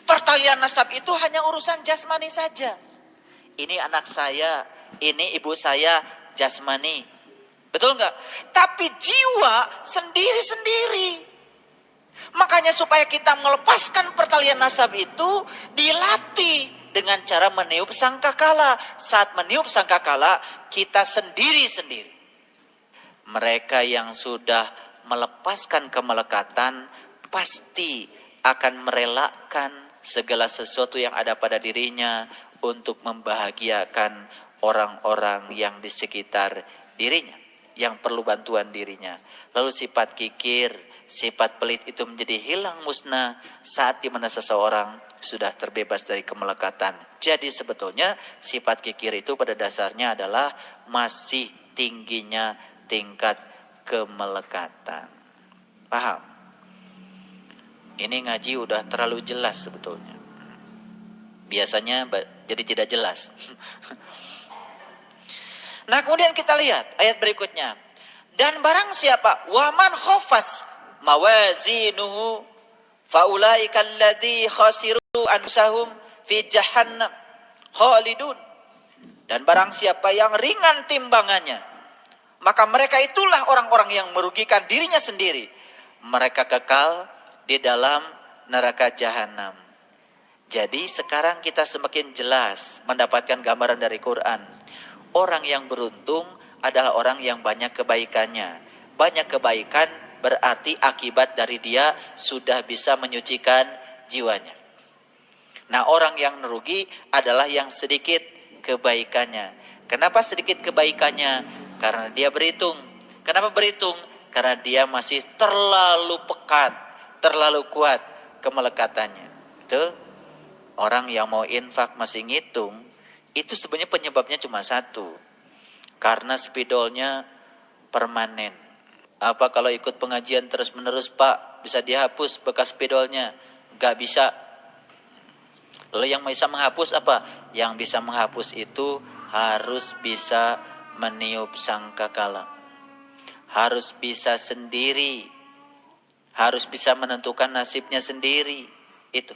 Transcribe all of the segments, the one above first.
Pertalian nasab itu hanya urusan jasmani saja. Ini anak saya, ini ibu saya jasmani. Betul nggak? Tapi jiwa sendiri-sendiri. Makanya supaya kita melepaskan pertalian nasab itu dilatih dengan cara meniup sangkakala. Saat meniup sangkakala kita sendiri-sendiri. Mereka yang sudah melepaskan kemelekatan pasti akan merelakan segala sesuatu yang ada pada dirinya untuk membahagiakan orang-orang yang di sekitar dirinya, yang perlu bantuan dirinya. Lalu sifat kikir, sifat pelit itu menjadi hilang musnah saat dimana seseorang sudah terbebas dari kemelekatan. Jadi sebetulnya sifat kikir itu pada dasarnya adalah masih tingginya tingkat kemelekatan. Paham? Ini ngaji udah terlalu jelas sebetulnya. Biasanya jadi tidak jelas. Nah, kemudian kita lihat ayat berikutnya. Dan barang siapa waman khafas mawazinuhu faulaika alladzi khasiru anfusahum fi jahannam khalidun. Dan barang siapa yang ringan timbangannya, maka mereka itulah orang-orang yang merugikan dirinya sendiri. Mereka kekal di dalam neraka jahanam. Jadi sekarang kita semakin jelas mendapatkan gambaran dari Quran. Orang yang beruntung adalah orang yang banyak kebaikannya. Banyak kebaikan berarti akibat dari dia sudah bisa menyucikan jiwanya. Nah, orang yang merugi adalah yang sedikit kebaikannya. Kenapa sedikit kebaikannya? Karena dia berhitung. Kenapa berhitung? Karena dia masih terlalu pekat, terlalu kuat kemelekatannya. Betul? Orang yang mau infak masih ngitung, itu sebenarnya penyebabnya cuma satu. Karena spidolnya permanen. Apa kalau ikut pengajian terus-menerus, Pak, bisa dihapus bekas spidolnya? Gak bisa. Lalu yang bisa menghapus apa? Yang bisa menghapus itu harus bisa meniup sangkakala. Harus bisa sendiri. Harus bisa menentukan nasibnya sendiri. Itu.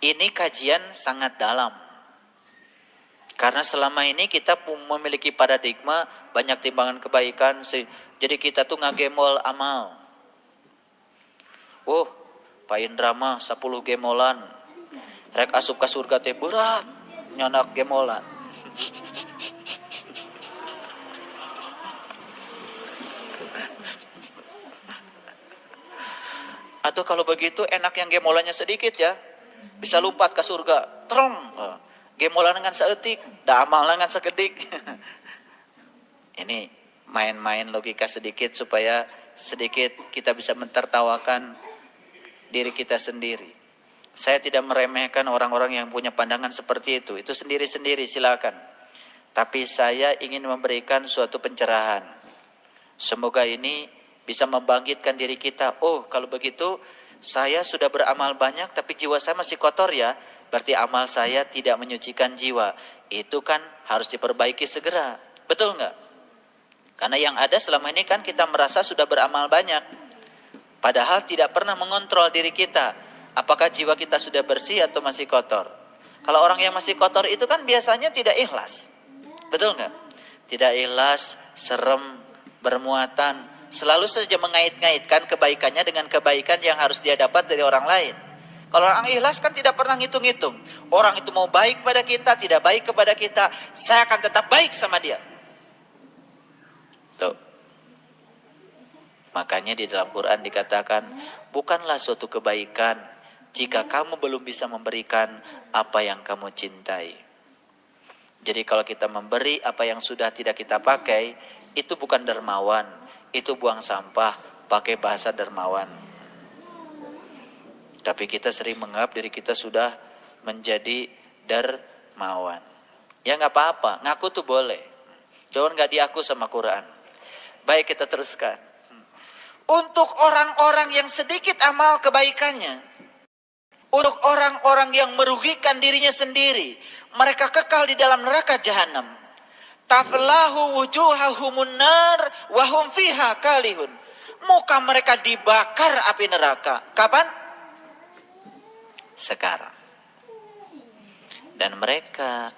Ini kajian sangat dalam. Karena selama ini kita memiliki paradigma banyak timbangan kebaikan. Jadi kita tuh ngagemol amal. Pak Indra mah 10 gemolan. Rek asup ka surga teh berat. Nyonak gemolan. Atau kalau begitu enak yang gemolannya sedikit ya. Bisa lompat ke surga. Trong. Gemolan dengan seetik. Da amal dengan sekedik. Ini main-main logika sedikit supaya sedikit kita bisa mentertawakan diri kita sendiri. Saya tidak meremehkan orang-orang yang punya pandangan seperti itu. Itu sendiri-sendiri silakan. Tapi saya ingin memberikan suatu pencerahan. Semoga ini bisa membangkitkan diri kita. Oh, kalau begitu saya sudah beramal banyak tapi jiwa saya masih kotor ya. Berarti amal saya tidak menyucikan jiwa. Itu kan harus diperbaiki segera. Betul enggak? Karena yang ada selama ini kan kita merasa sudah beramal banyak. Padahal tidak pernah mengontrol diri kita. Apakah jiwa kita sudah bersih atau masih kotor? Kalau orang yang masih kotor itu kan biasanya tidak ikhlas. Betul enggak? Tidak ikhlas, serem, bermuatan. Selalu saja mengait-ngaitkan kebaikannya dengan kebaikan yang harus dia dapat dari orang lain. Kalau orang ikhlas kan tidak pernah ngitung-ngitung. Orang itu mau baik pada kita, tidak baik kepada kita, saya akan tetap baik sama dia. Tuh. Makanya di dalam Quran dikatakan, bukanlah suatu kebaikan jika kamu belum bisa memberikan apa yang kamu cintai. Jadi kalau kita memberi apa yang sudah tidak kita pakai, itu bukan dermawan, itu buang sampah, pakai bahasa dermawan. Tapi kita sering menganggap diri kita sudah menjadi dermawan. Ya gak apa-apa, ngaku tuh boleh. Jangan gak diaku sama Quran. Baik, kita teruskan. Untuk orang-orang yang sedikit amal kebaikannya, untuk orang-orang yang merugikan dirinya sendiri, mereka kekal di dalam neraka jahanam. Taflahu wujuhahumun nar wa hum fiha kalihun. Muka mereka dibakar api neraka. Kapan? sekarang. Dan mereka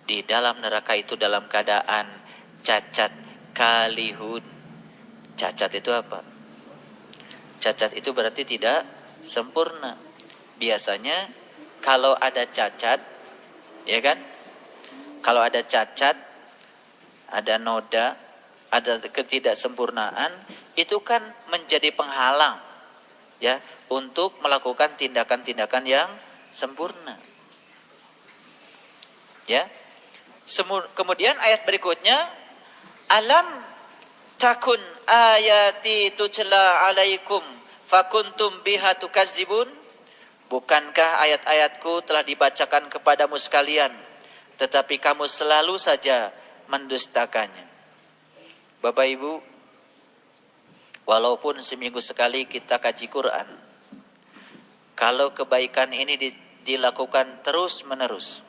di dalam neraka itu dalam keadaan cacat kalihun. Cacat itu apa? Cacat itu berarti tidak sempurna. Biasanya kalau ada cacat, ya kan? Kalau ada cacat, ada noda, ada ketidaksempurnaan, itu kan menjadi penghalang, ya, untuk melakukan tindakan-tindakan yang sempurna. Ya. Kemudian ayat berikutnya, alam takun ayati tutla alaikum fakuntum biha tukazzibun. Bukankah ayat-ayatku telah dibacakan kepadamu sekalian, tetapi kamu selalu saja mendustakannya. Bapak Ibu, walaupun seminggu sekali kita kaji Quran, kalau kebaikan ini dilakukan terus menerus,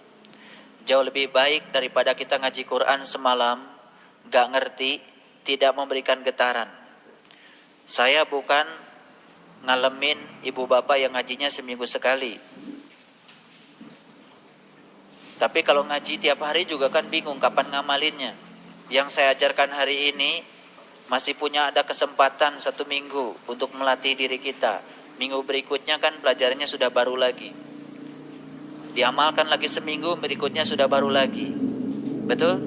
jauh lebih baik daripada kita ngaji Quran semalam, gak ngerti, tidak memberikan getaran. Saya bukan ngalamin ibu bapak yang ngajinya seminggu sekali. Tapi kalau ngaji tiap hari juga kan bingung kapan ngamalinnya. Yang saya ajarkan hari ini masih punya ada kesempatan 1 minggu untuk melatih diri kita. Minggu berikutnya kan pelajarannya sudah baru lagi. Diamalkan lagi seminggu, berikutnya sudah baru lagi. Betul?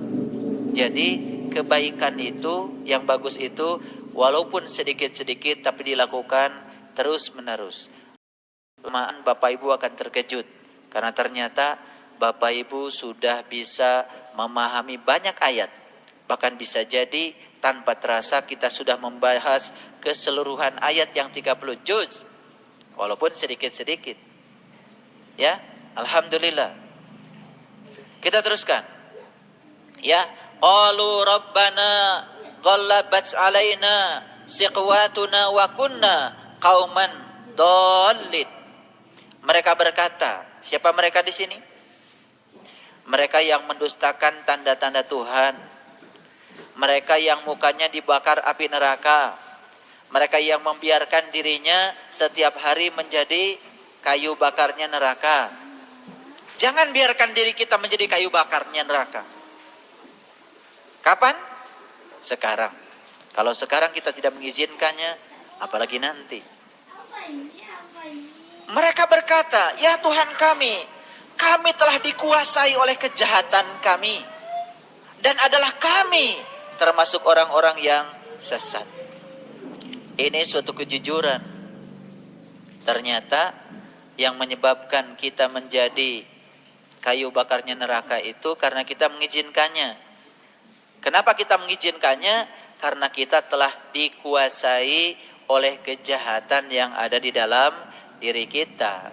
Jadi kebaikan itu, yang bagus itu, walaupun sedikit-sedikit tapi dilakukan terus menerus. Lama Bapak Ibu akan terkejut, karena ternyata Bapak Ibu sudah bisa memahami banyak ayat. Bahkan bisa jadi tanpa terasa kita sudah membahas keseluruhan ayat yang 30 juz, walaupun sedikit-sedikit. Ya, alhamdulillah. Kita teruskan. Ya, qalu rabbana ghallabat alaina siqwatuna wa kunna qauman dhallin. Mereka berkata, siapa mereka di sini? Mereka yang mendustakan tanda-tanda Tuhan. Mereka yang mukanya dibakar api neraka. Mereka yang membiarkan dirinya setiap hari menjadi kayu bakarnya neraka. Jangan biarkan diri kita menjadi kayu bakarnya neraka. Kapan? Sekarang. Kalau sekarang kita tidak mengizinkannya, apalagi nanti. Mereka berkata, ya Tuhan kami telah dikuasai oleh kejahatan kami. Dan adalah kami termasuk orang-orang yang sesat. Ini suatu kejujuran. Ternyata yang menyebabkan kita menjadi kayu bakarnya neraka itu karena kita mengizinkannya. Kenapa kita mengizinkannya? Karena kita telah dikuasai oleh kejahatan yang ada di dalam diri kita.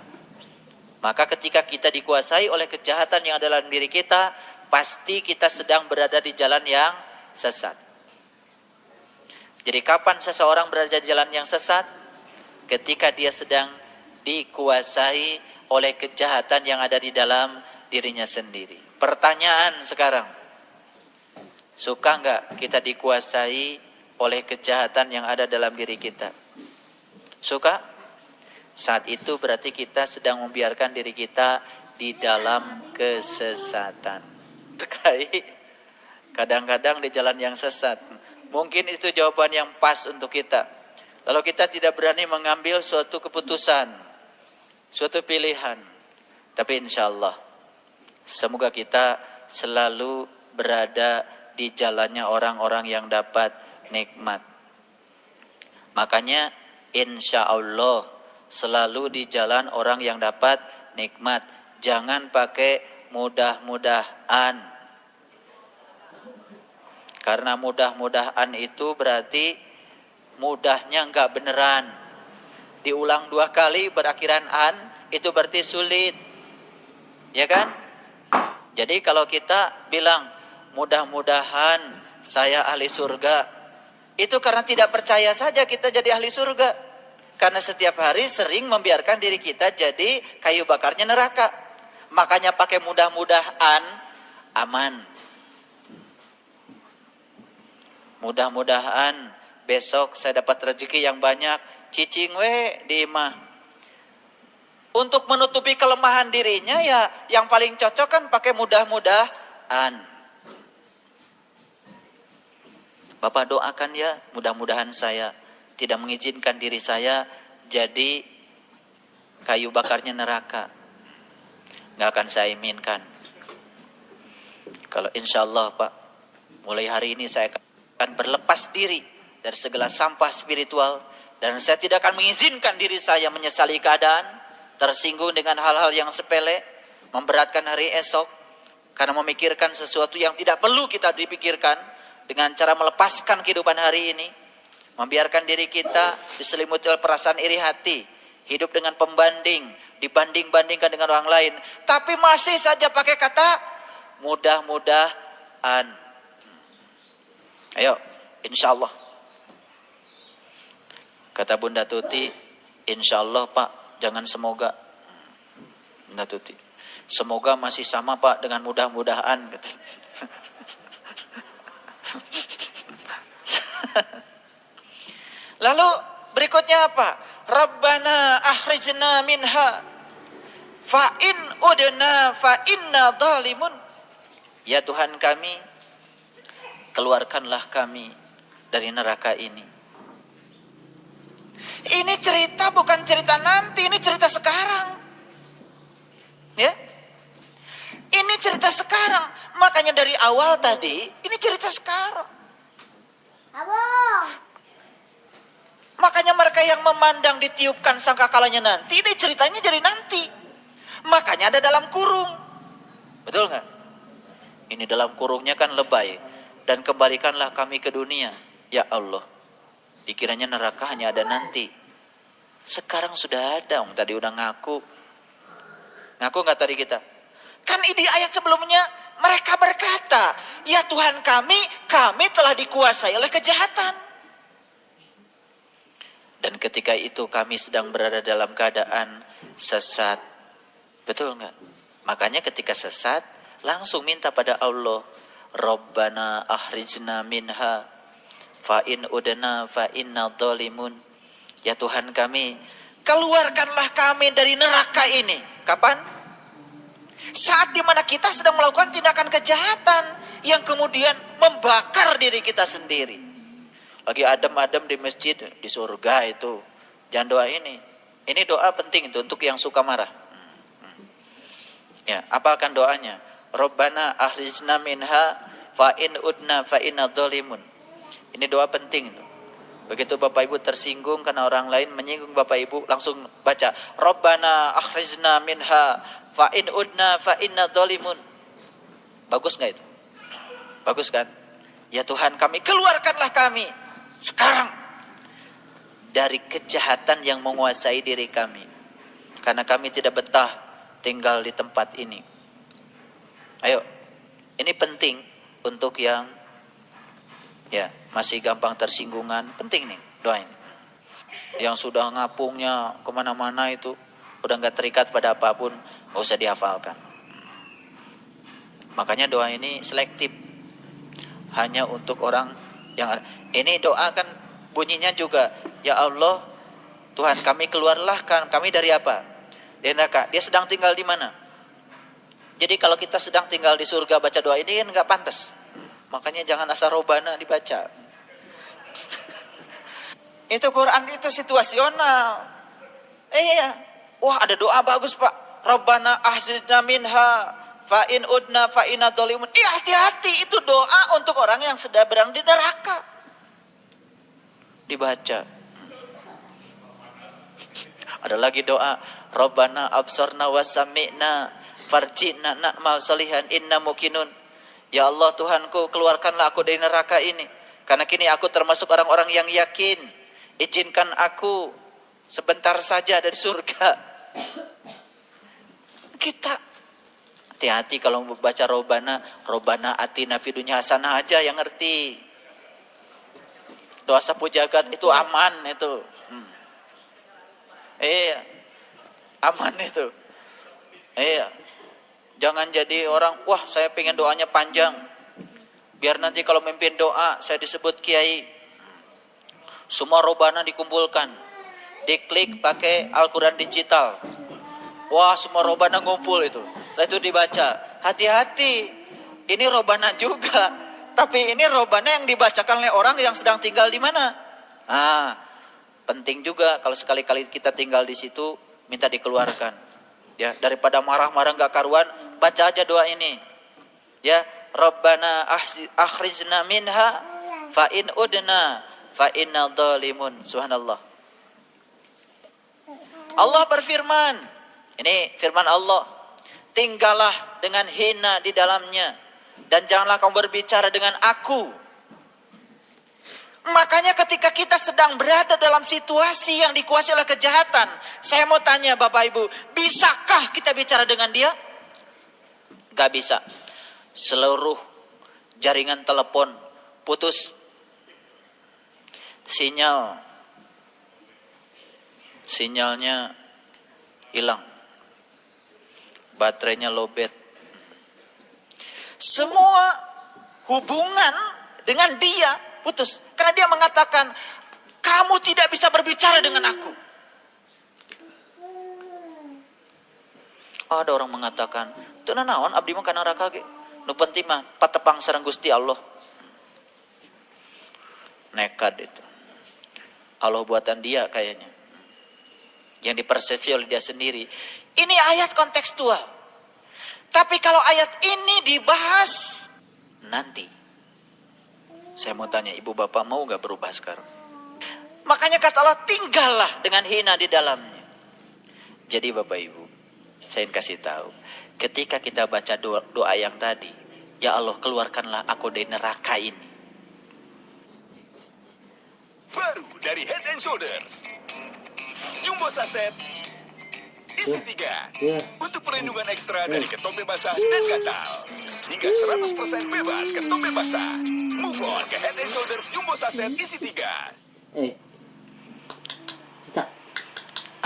Maka ketika kita dikuasai oleh kejahatan yang ada dalam diri kita, pasti kita sedang berada di jalan yang sesat. Jadi kapan seseorang berada di jalan yang sesat? Ketika dia sedang dikuasai oleh kejahatan yang ada di dalam dirinya sendiri. Pertanyaan sekarang, suka enggak kita dikuasai oleh kejahatan yang ada dalam diri kita? Suka? Saat itu berarti kita sedang membiarkan diri kita di dalam kesesatan. Terkait kadang-kadang di jalan yang sesat. Mungkin itu jawaban yang pas untuk kita. Lalu kita tidak berani mengambil suatu keputusan, suatu pilihan. Tapi insya Allah, semoga kita selalu berada di jalannya orang-orang yang dapat nikmat. Makanya insya Allah selalu di jalan orang yang dapat nikmat. Jangan pakai mudah-mudahan. Karena mudah-mudahan itu berarti mudahnya enggak beneran. Diulang 2 kali berakhiran an, itu berarti sulit. Ya kan? Jadi kalau kita bilang mudah-mudahan saya ahli surga, itu karena tidak percaya saja kita jadi ahli surga. Karena setiap hari sering membiarkan diri kita jadi kayu bakarnya neraka. Makanya pakai mudah-mudahan aman. Mudah-mudahan besok saya dapat rezeki yang banyak. Cicing we di imah. Untuk menutupi kelemahan dirinya ya yang paling cocok kan pakai mudah-mudahan. Bapak doakan ya, mudah-mudahan saya tidak mengizinkan diri saya jadi kayu bakarnya neraka. Nggak akan saya iminkan. Kalau insya Allah Pak, mulai hari ini saya akan berlepas diri dari segala sampah spiritual. Dan saya tidak akan mengizinkan diri saya menyesali keadaan, tersinggung dengan hal-hal yang sepele, memberatkan hari esok, karena memikirkan sesuatu yang tidak perlu kita dipikirkan, dengan cara melepaskan kehidupan hari ini, membiarkan diri kita diselimuti oleh perasaan iri hati, hidup dengan pembanding, dibanding-bandingkan dengan orang lain, tapi masih saja pakai kata mudah-mudahan. Ayo, insya Allah. Kata Bunda Tuti, insya Allah Pak, jangan semoga. Bunda Tuti, semoga masih sama Pak dengan mudah-mudahan. Lalu berikutnya apa? Rabbana akhrijna minha fa in udna fa inna dhalimun. Ya Tuhan kami, keluarkanlah kami dari neraka ini. Ini cerita bukan cerita nanti, ini cerita sekarang. Ya? Ini cerita sekarang. Makanya dari awal tadi, ini cerita sekarang. Makanya mereka yang memandang ditiupkan sangkakalanya nanti, ini ceritanya jadi nanti. Makanya ada dalam kurung. Betul nggak? Ini dalam kurungnya kan lebay. Dan kembalikanlah kami ke dunia. Ya Allah. Dikiranya neraka hanya ada nanti. Sekarang sudah ada. Tadi udah ngaku. Ngaku nggak tadi kita? Kan di ayat sebelumnya mereka berkata, ya Tuhan kami telah dikuasai oleh kejahatan. Dan ketika itu kami sedang berada dalam keadaan sesat. Betul nggak? Makanya ketika sesat, langsung minta pada Allah, Rabbana akhrijna minha fa in udna fa inna dhalimun. Ya Tuhan kami, keluarkanlah kami dari neraka ini. Kapan? Saat dimana kita sedang melakukan tindakan kejahatan yang kemudian membakar diri kita sendiri. Lagi adem-adem di masjid, di surga itu. Jangan doa ini. Ini doa penting itu untuk yang suka marah. Ya, apalkan doanya. Rabbana akhrijna minha fa in udna fa inna dhalimun. Ini doa penting itu. Begitu Bapak Ibu tersinggung karena orang lain menyinggung Bapak Ibu, langsung baca Rabbana akhrijna minha fa in udna fa inna dhalimun. Bagus enggak itu? Bagus kan? Ya Tuhan kami, keluarkanlah kami sekarang dari kejahatan yang menguasai diri kami. Karena kami tidak betah tinggal di tempat ini. Ayo, ini penting untuk yang ya masih gampang tersinggungan, penting nih doain. Yang sudah ngapungnya kemana-mana itu udah nggak terikat pada apapun, nggak usah dihafalkan. Makanya doa ini selektif, hanya untuk orang yang ini doa kan bunyinya juga, ya Allah Tuhan kami, keluarlah kami dari apa? Dari neraka. Dia sedang tinggal di mana? Jadi kalau kita sedang tinggal di surga baca doa ini kan nggak pantas. Makanya jangan asal robana dibaca. Itu Quran itu situasional. Iya. Wah ada doa bagus Pak. Rabbana ahzidna minha fa in udna fa inna dhalimun. Hati-hati, itu doa untuk orang yang sedang berada di neraka. Dibaca. Ada lagi doa, Rabbana absarna wa sami'na farji'na na'mal salihan inna mukinun. Ya Allah Tuhanku, keluarkanlah aku dari neraka ini. Karena kini aku termasuk orang-orang yang yakin. Izinkan aku sebentar saja dari surga. Kita hati-hati kalau membaca Robbana atina fid dunya hasanah aja yang ngerti. Doa sapu jagat itu aman itu. Iya. Aman itu. Iya. Jangan jadi orang, wah saya pengen doanya panjang. Biar nanti kalau memimpin doa, saya disebut kiai. Semua Robbana dikumpulkan. Diklik pakai Al-Quran digital. Wah, semua robana ngumpul itu. Setelah itu dibaca, hati-hati, ini robana juga. Tapi ini robana yang dibacakan oleh orang yang sedang tinggal di mana. Ah, penting juga kalau sekali-kali kita tinggal di situ, minta dikeluarkan. Ya, daripada marah-marah gak karuan, baca aja doa ini. Ya, Rabbana akhrijna minha fa in udna fa inna dhalimun. Subhanallah. Allah berfirman, ini firman Allah, tinggallah dengan hina di dalamnya dan janganlah kamu berbicara dengan aku. Makanya ketika kita sedang berada dalam situasi yang dikuasai oleh kejahatan, saya mau tanya Bapak Ibu, bisakah kita bicara dengan dia? Gak bisa. Seluruh jaringan telepon putus, sinyalnya hilang, baterainya lowbat. Semua hubungan dengan dia putus karena dia mengatakan kamu tidak bisa berbicara dengan aku. Ada orang mengatakan, "Teu naon abdi mah kana neraka ge. Nu penting mah patepang sareng Gusti Allah." Nekat itu. Allah buatan dia kayaknya. Yang dipersepsi oleh dia sendiri. Ini ayat kontekstual. Tapi kalau ayat ini dibahas nanti, saya mau tanya ibu bapak mau gak berubah sekarang? Makanya kata Allah, tinggallah dengan hina di dalamnya. Jadi bapak ibu, saya ingin kasih tahu, ketika kita baca doa yang tadi, ya Allah keluarkanlah aku dari neraka ini. Baru dari Head and Shoulders, Jumbo Saset isi 3 untuk perlindungan ekstra dari ketombe basah dan gatal. Hingga 100% bebas ketombe basah. Move on ke Head and Shoulders Jumbo Saset isi 3. Cicak.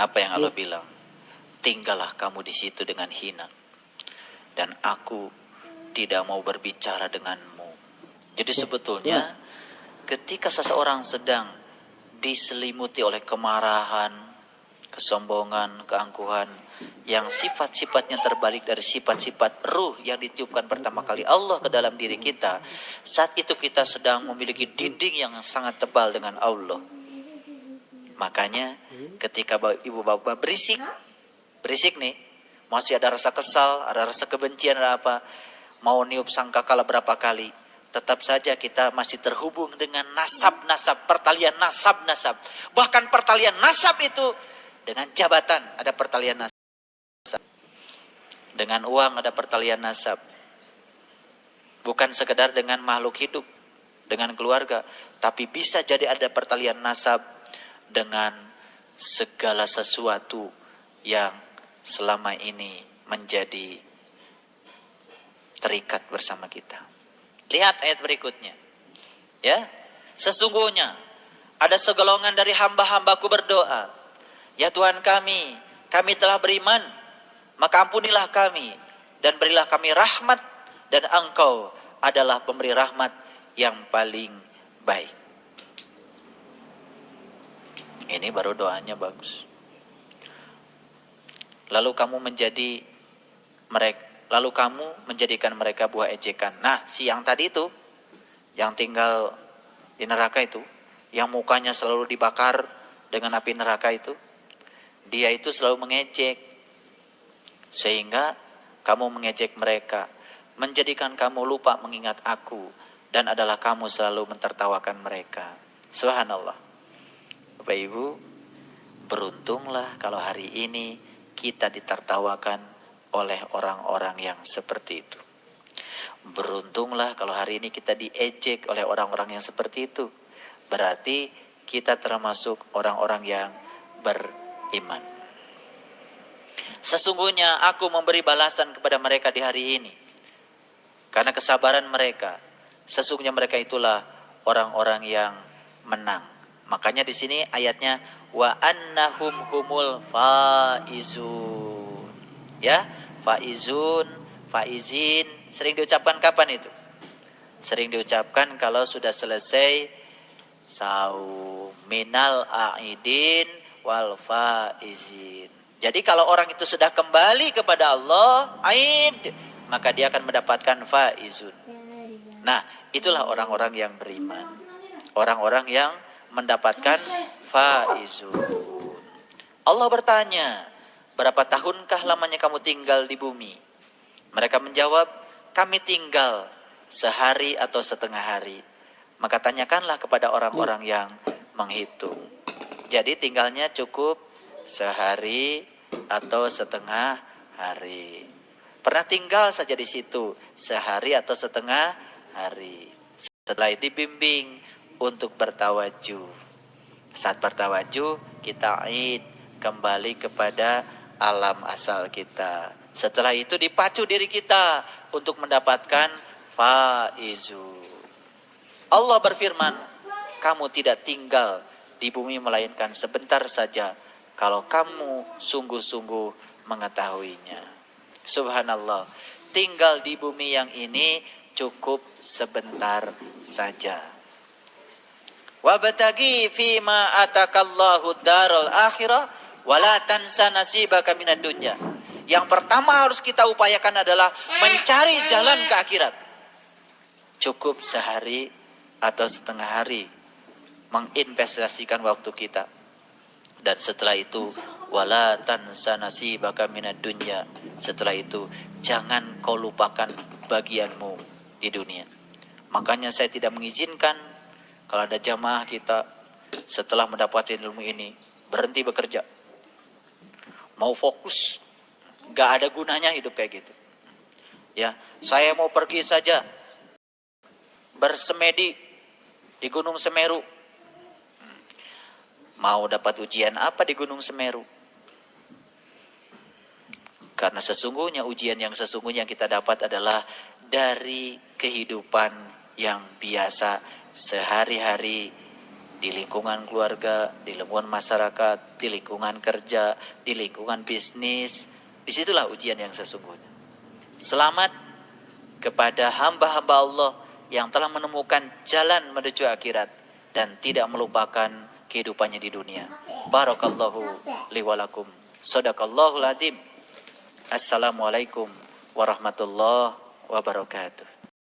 Apa yang Allah bilang? Tinggallah kamu di situ dengan hina. Dan aku tidak mau berbicara denganmu. Jadi sebetulnya ketika seseorang sedang diselimuti oleh kemarahan, kesombongan, keangkuhan, yang sifat-sifatnya terbalik dari sifat-sifat ruh yang ditiupkan pertama kali Allah ke dalam diri kita, saat itu kita sedang memiliki dinding yang sangat tebal dengan Allah. Makanya ketika ibu bapak berisik nih, masih ada rasa kesal, ada rasa kebencian, ada apa, mau niup sangkakala berapa kali, tetap saja kita masih terhubung dengan nasab-nasab, pertalian nasab-nasab. Bahkan pertalian nasab itu dengan jabatan ada pertalian nasab. Dengan uang ada pertalian nasab. Bukan sekedar dengan makhluk hidup, dengan keluarga, tapi bisa jadi ada pertalian nasab dengan segala sesuatu yang selama ini menjadi terikat bersama kita. Lihat ayat berikutnya. Ya, sesungguhnya ada segolongan dari hamba-hambaku berdoa, ya Tuhan kami telah beriman, maka ampunilah kami dan berilah kami rahmat, dan Engkau adalah pemberi rahmat yang paling baik. Ini baru doanya bagus. Lalu kamu menjadikan mereka buah ejekan. Nah, si yang tadi itu, yang tinggal di neraka itu, yang mukanya selalu dibakar dengan api neraka itu, dia itu selalu mengejek. Sehingga kamu mengejek mereka, menjadikan kamu lupa mengingat aku, dan adalah kamu selalu mentertawakan mereka. Subhanallah. Bapak Ibu, beruntunglah kalau hari ini kita ditertawakan oleh orang-orang yang seperti itu. Beruntunglah kalau hari ini kita diejek oleh orang-orang yang seperti itu. Berarti kita termasuk orang-orang yang beriman. Sesungguhnya aku memberi balasan kepada mereka di hari ini karena kesabaran mereka. Sesungguhnya mereka itulah orang-orang yang menang. Makanya di sini ayatnya wa annahum humul faizun. Ya, faizun, faizin sering diucapkan kapan itu? Sering diucapkan kalau sudah selesai saum, minal aidin wal faizin. Jadi kalau orang itu sudah kembali kepada Allah, aid, maka dia akan mendapatkan faizun. Nah, itulah orang-orang yang beriman. Orang-orang yang mendapatkan faizun. Allah bertanya, berapa tahunkah lamanya kamu tinggal di bumi? Mereka menjawab, kami tinggal sehari atau setengah hari. Maka tanyakanlah kepada orang-orang yang menghitung. Jadi tinggalnya cukup sehari atau setengah hari. Pernah tinggal saja di situ sehari atau setengah hari. Setelah itu dibimbing untuk bertawajuh. Saat bertawajuh kita id kembali kepada alam asal kita. Setelah itu dipacu diri kita untuk mendapatkan faizun. Allah berfirman, kamu tidak tinggal di bumi melainkan sebentar saja kalau kamu sungguh-sungguh mengetahuinya. Subhanallah, tinggal di bumi yang ini cukup sebentar saja. Wabtaghi fima atakallahu darul akhirah wala tansa nasibaka minad dunya. Yang pertama harus kita upayakan adalah mencari jalan ke akhirat. Cukup sehari atau setengah hari menginvestasikan waktu kita. Dan setelah itu wala tansa nasibaka minad dunya. Setelah itu jangan kau lupakan bagianmu di dunia. Makanya saya tidak mengizinkan kalau ada jamaah kita setelah mendapatkan ilmu ini berhenti bekerja, mau fokus, gak ada gunanya hidup kayak gitu. Ya, saya mau pergi saja bersemedi di Gunung Semeru. Mau dapat ujian apa di Gunung Semeru? Karena sesungguhnya ujian yang sesungguhnya yang kita dapat adalah dari kehidupan yang biasa sehari-hari di lingkungan keluarga, di lingkungan masyarakat, di lingkungan kerja, di lingkungan bisnis. Disitulah ujian yang sesungguhnya. Selamat kepada hamba-hamba Allah yang telah menemukan jalan menuju akhirat dan tidak melupakan kehidupannya di dunia. Barakallahu li wa lakum. Shadaqallahul adzim. Assalamualaikum warahmatullahi wabarakatuh.